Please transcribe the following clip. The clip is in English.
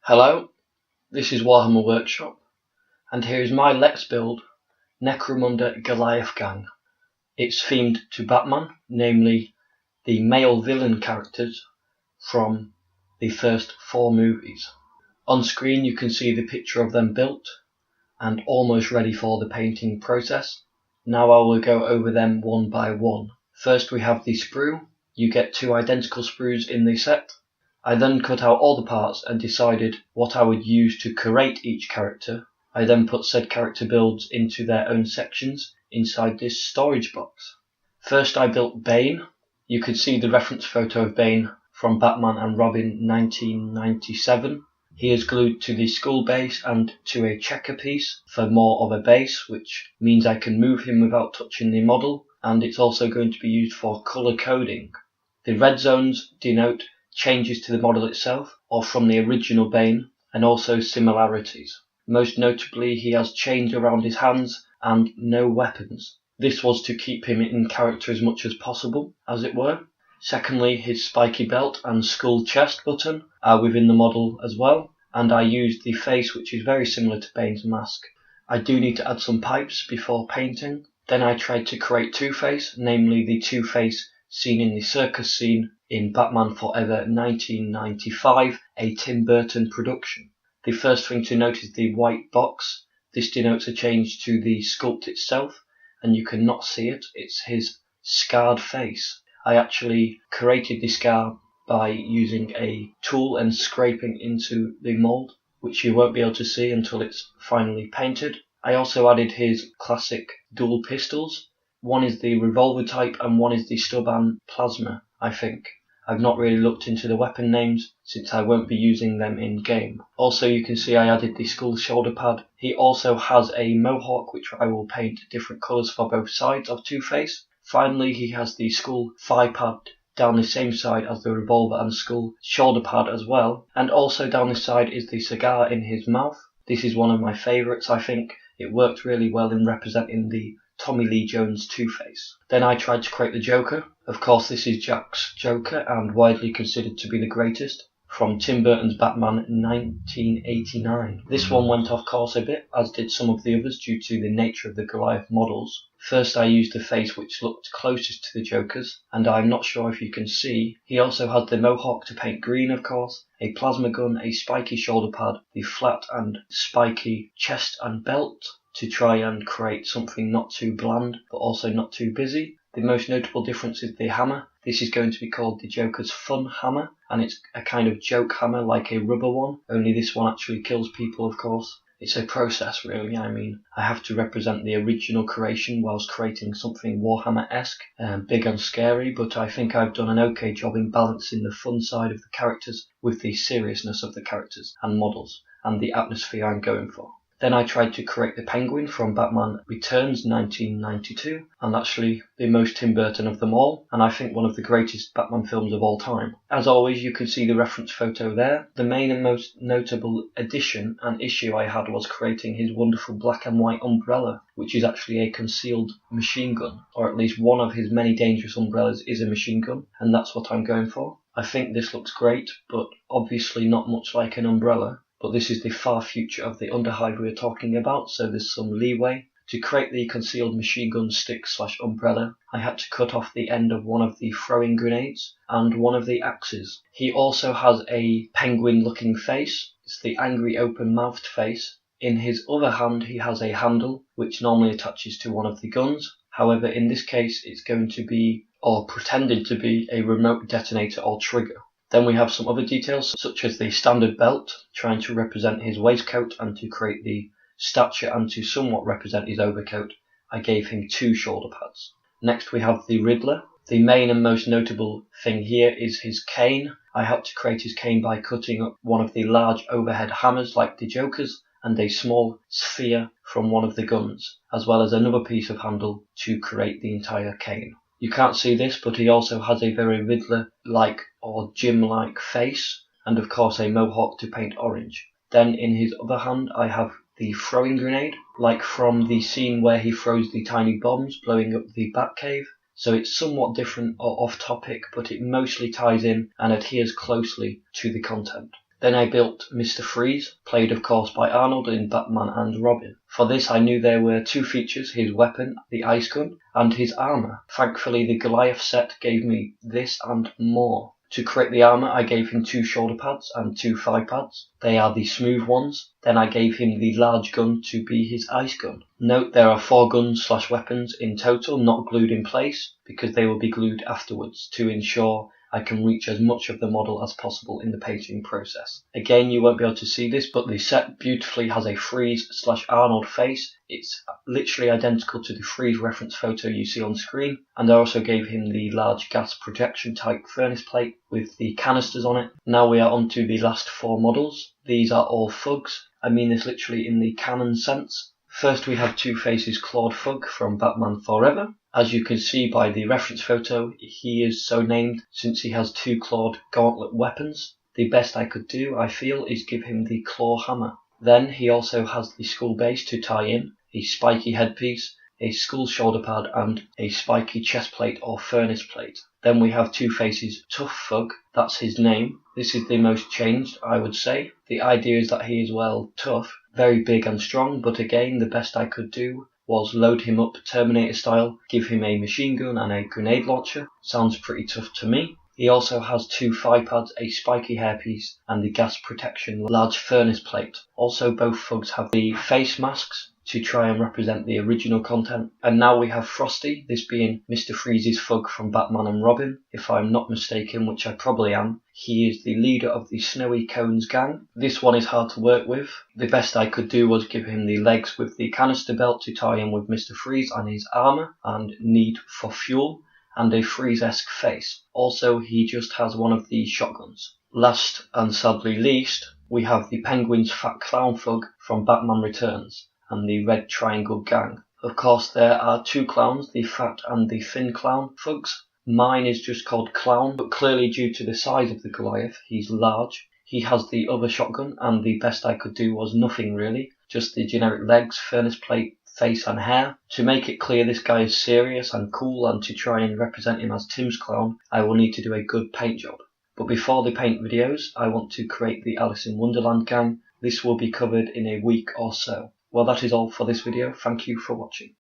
Hello, this is Warhammer Workshop, and here is my Let's Build Necromunda Goliath Gang. It's themed to Batman, namely the male villain characters from the first 4 movies. On screen you can see the picture of them built and almost ready for the painting process. Now I will go over them one by one. First we have the sprue. You get 2 identical sprues in the set. I then cut out all the parts and decided what I would use to create each character. I then put said character builds into their own sections inside this storage box. First I built Bane. You could see the reference photo of Bane from Batman and Robin 1997. He is glued to the skull base and to a checker piece for more of a base, which means I can move him without touching the model, and it's also going to be used for colour coding. The red zones denote changes to the model itself or from the original Bane, and also similarities. Most notably, he has chains around his hands and no weapons. This was to keep him in character as much as possible, as it were. Secondly, his spiky belt and skull chest button are within the model as well, and I used the face, which is very similar to Bane's mask. I do need to add some pipes before painting. Then I tried to create Two-Face, namely the Two-Face seen in the circus scene in Batman Forever 1995, a Tim Burton production. The first thing to note is the white box. This denotes a change to the sculpt itself, and you cannot see it. It's his scarred face. I actually created the scar by using a tool and scraping into the mould, which you won't be able to see until it's finally painted. I also added his classic dual pistols. One is the revolver type and one is the stub-and plasma, I think. I've not really looked into the weapon names since I won't be using them in game. Also you can see I added the skull shoulder pad. He also has a mohawk which I will paint different colours for both sides of Two-Face. Finally he has the skull thigh pad down the same side as the revolver and skull shoulder pad as well. And also down this side is the cigar in his mouth. This is one of my favourites, I think. It worked really well in representing the Tommy Lee Jones Two-Face. Then I tried to create the Joker. Of course this is Jack's Joker and widely considered to be the greatest from Tim Burton's Batman 1989. This one went off course a bit, as did some of the others due to the nature of the Goliath models. First I used the face which looked closest to the Joker's, and I'm not sure if you can see, he also had the mohawk to paint green of course, a plasma gun, a spiky shoulder pad, the flat and spiky chest and belt, to try and create something not too bland but also not too busy. The most notable difference is the hammer. This is going to be called the Joker's Fun Hammer, and it's a kind of joke hammer like a rubber one, only this one actually kills people of course. It's a process really, I mean, I have to represent the original creation whilst creating something Warhammer-esque, big and scary, but I think I've done an okay job in balancing the fun side of the characters with the seriousness of the characters and models, and the atmosphere I'm going for. Then I tried to create the Penguin from Batman Returns 1992, and actually the most Tim Burton of them all, and I think one of the greatest Batman films of all time. As always, you can see the reference photo there. The main and most notable addition and issue I had was creating his wonderful black and white umbrella, which is actually a concealed machine gun, or at least one of his many dangerous umbrellas is a machine gun, and that's what I'm going for. I think this looks great, but obviously not much like an umbrella. But this is the far future of the Underhive we are talking about, so there's some leeway. To create the concealed machine gun stick / umbrella, I had to cut off the end of one of the throwing grenades and one of the axes. He also has a penguin looking face. It's the angry open mouthed face. In his other hand he has a handle which normally attaches to one of the guns. However, in this case it's going to be, or pretended to be, a remote detonator or trigger. Then we have some other details such as the standard belt, trying to represent his waistcoat, and to create the stature and to somewhat represent his overcoat, I gave him 2 shoulder pads. Next we have the Riddler. The main and most notable thing here is his cane. I helped to create his cane by cutting up one of the large overhead hammers like the Joker's and a small sphere from one of the guns, as well as another piece of handle to create the entire cane. You can't see this, but he also has a very Riddler-like or Jim-like face, and of course a mohawk to paint orange. Then in his other hand I have the throwing grenade, like from the scene where he throws the tiny bombs blowing up the Batcave. So it's somewhat different or off topic, but it mostly ties in and adheres closely to the content. Then I built Mr. Freeze, played of course by Arnold in Batman and Robin. For this I knew there were two features, his weapon, the ice gun, and his armour. Thankfully the Goliath set gave me this and more. To create the armour I gave him 2 shoulder pads and 2 thigh pads. They are the smooth ones. Then I gave him the large gun to be his ice gun. Note there are 4 guns/weapons in total, not glued in place, because they will be glued afterwards to ensure I can reach as much of the model as possible in the painting process. Again, you won't be able to see this, but the set beautifully has a Freeze/Arnold face. It's literally identical to the Freeze reference photo you see on screen, and I also gave him the large gas projection type furnace plate with the canisters on it. Now we are on to the last 4 models. These are all thugs. I mean this literally in the canon sense. First we have Two-Face's Clawed Thug from Batman Forever. As you can see by the reference photo, he is so named since he has 2 clawed gauntlet weapons. The best I could do, I feel, is give him the claw hammer. Then he also has the skull base to tie in, a spiky headpiece, a skull shoulder pad and a spiky chest plate or furnace plate. Then we have Two-Face's Tough Thug, that's his name. This is the most changed, I would say. The idea is that he is, well, tough, very big and strong, but again, the best I could do was load him up Terminator style, give him a machine gun and a grenade launcher. Sounds pretty tough to me. He also has 2 thigh pads, a spiky hairpiece and the gas protection large furnace plate. Also both thugs have the face masks to try and represent the original content. And now we have Frosty, this being Mr. Freeze's thug from Batman and Robin. If I'm not mistaken, which I probably am, he is the leader of the Snowy Cones gang. This one is hard to work with. The best I could do was give him the legs with the canister belt to tie in with Mr. Freeze and his armour and need for fuel, and a Freeze-esque face. Also, he just has one of the shotguns. Last and sadly least, we have the Penguin's Fat Clown Thug from Batman Returns and the Red Triangle Gang. Of course, there are 2 clowns, the Fat and the Thin Clown thugs. Mine is just called Clown, but clearly due to the size of the Goliath, he's large. He has the other shotgun, and the best I could do was nothing really, just the generic legs, furnace plate, face and hair. To make it clear this guy is serious and cool, and to try and represent him as Tim's clown, I will need to do a good paint job. But before the paint videos, I want to create the Alice in Wonderland gang. This will be covered in a week or so. Well, that is all for this video. Thank you for watching.